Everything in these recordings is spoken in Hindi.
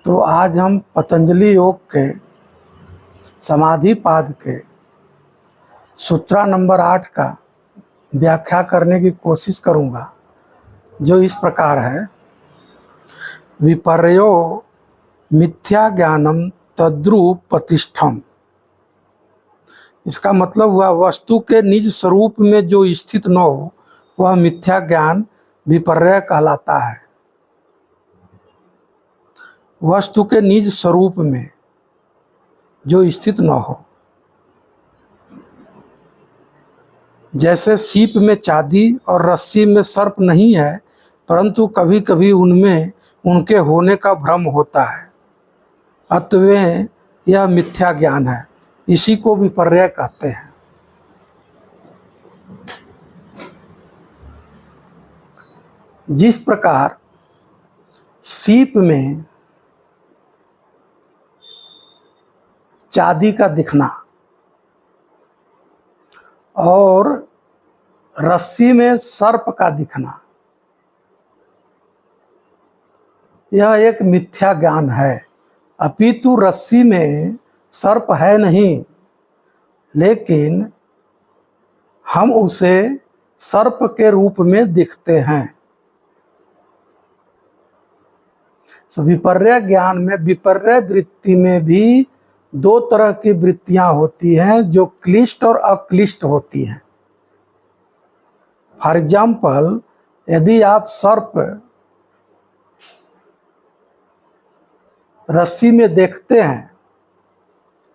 तो आज हम पतंजलि योग के समाधि पाद के सूत्रा नंबर 8 का व्याख्या करने की कोशिश करूंगा, जो इस प्रकार है। विपर्यो मिथ्या ज्ञानम तद्रूप प्रतिष्ठम। इसका मतलब हुआ वस्तु के निज स्वरूप में जो स्थित न हो वह मिथ्या ज्ञान विपर्य कहलाता है। वस्तु के निज स्वरूप में जो स्थित न हो, जैसे सीप में चांदी और रस्सी में सर्प नहीं है, परंतु कभी कभी उनमें उनके होने का भ्रम होता है, अतः यह मिथ्या ज्ञान है। इसी को विपर्य कहते हैं। जिस प्रकार सीप में चांदी का दिखना और रस्सी में सर्प का दिखना, यह एक मिथ्या ज्ञान है। अपितु रस्सी में सर्प है नहीं, लेकिन हम उसे सर्प के रूप में दिखते हैं। विपर्य ज्ञान में, विपर्य वृत्ति में भी दो तरह की वृत्तियां होती हैं, जो क्लिष्ट और अक्लिष्ट होती हैं। फॉर एग्जाम्पल, यदि आप सर्प रस्सी में देखते हैं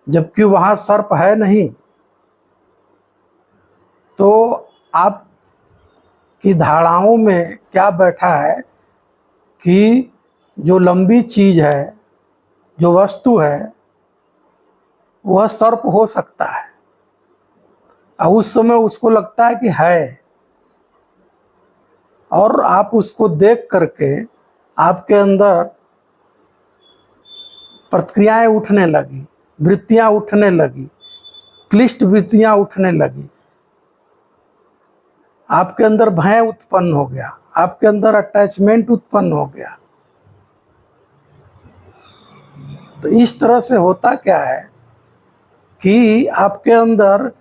जबकि वहां सर्प है नहीं, तो आपकी धारणाओं में क्या बैठा है कि जो लंबी चीज है, जो वस्तु है, वह सर्प हो सकता है। और उस समय उसको लगता है कि है, और आप उसको देख करके आपके अंदर प्रतिक्रियाएं उठने लगी, वृत्तियां उठने लगी, क्लिष्ट वृत्तियां उठने लगी। आपके अंदर भय उत्पन्न हो गया, आपके अंदर अटैचमेंट उत्पन्न हो गया। तो इस तरह से होता क्या है कि आपके अंदर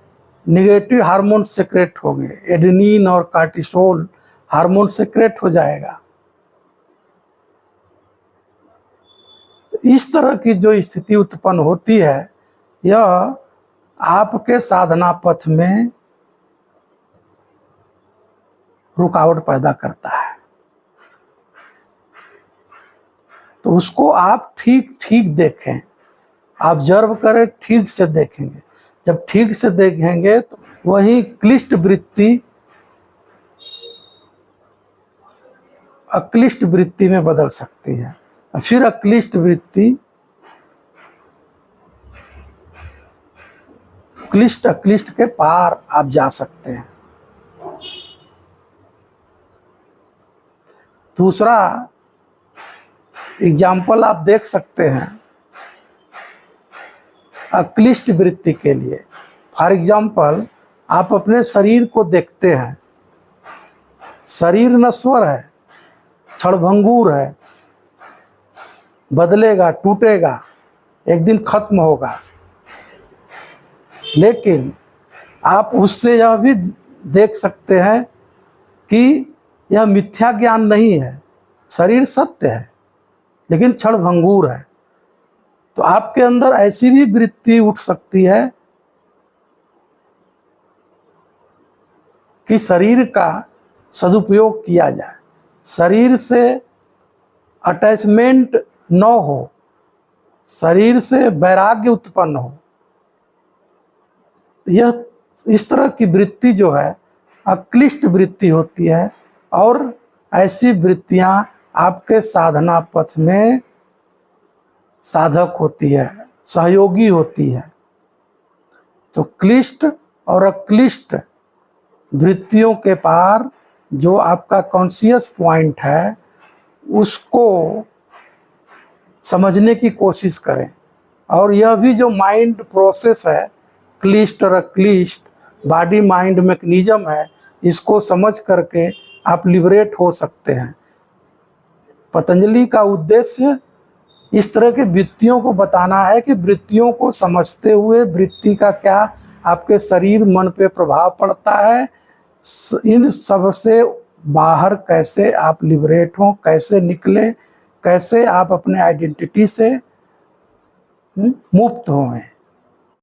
निगेटिव हार्मोन सेक्रेट हो गए, एडेनिन और कार्टिसोल हार्मोन सेक्रेट हो जाएगा। तो इस तरह की जो स्थिति उत्पन्न होती है, यह आपके साधना पथ में रुकावट पैदा करता है। तो उसको आप ठीक ठीक देखें, ऑब्जर्व करें, ठीक से देखेंगे। जब ठीक से देखेंगे तो वही क्लिष्ट वृत्ति अक्लिष्ट वृत्ति में बदल सकती है, और फिर अक्लिष्ट वृत्ति क्लिष्ट अक्लिष्ट के पार आप जा सकते हैं। दूसरा एग्जाम्पल आप देख सकते हैं अक्लिष्ट वृत्ति के लिए। फॉर एग्जाम्पल, आप अपने शरीर को देखते हैं, शरीर नश्वर है, क्षणभंगुर है, बदलेगा, टूटेगा, एक दिन खत्म होगा। लेकिन आप उससे यह भी देख सकते हैं कि यह मिथ्या ज्ञान नहीं है, शरीर सत्य है लेकिन क्षणभंगुर है। तो आपके अंदर ऐसी भी वृत्ति उठ सकती है कि शरीर का सदुपयोग किया जाए, शरीर से अटैचमेंट न हो, शरीर से वैराग्य उत्पन्न हो। यह इस तरह की वृत्ति जो है अक्लिष्ट वृत्ति होती है, और ऐसी वृत्तियां आपके साधना पथ में साधक होती है, सहयोगी होती है। तो क्लिष्ट और अक्लिष्ट वृत्तियों के पार जो आपका कॉन्शियस पॉइंट है, उसको समझने की कोशिश करें। और यह भी जो माइंड प्रोसेस है, क्लिष्ट और अक्लिष्ट बॉडी माइंड मैकेनिज्म है, इसको समझ करके आप लिबरेट हो सकते हैं। पतंजलि का उद्देश्य इस तरह की वृत्तियों को बताना है कि वृत्तियों को समझते हुए वृत्ति का क्या आपके शरीर मन पे प्रभाव पड़ता है, इन सब से बाहर कैसे आप लिबरेट हों, कैसे निकलें, कैसे आप अपने आइडेंटिटी से मुक्त हों।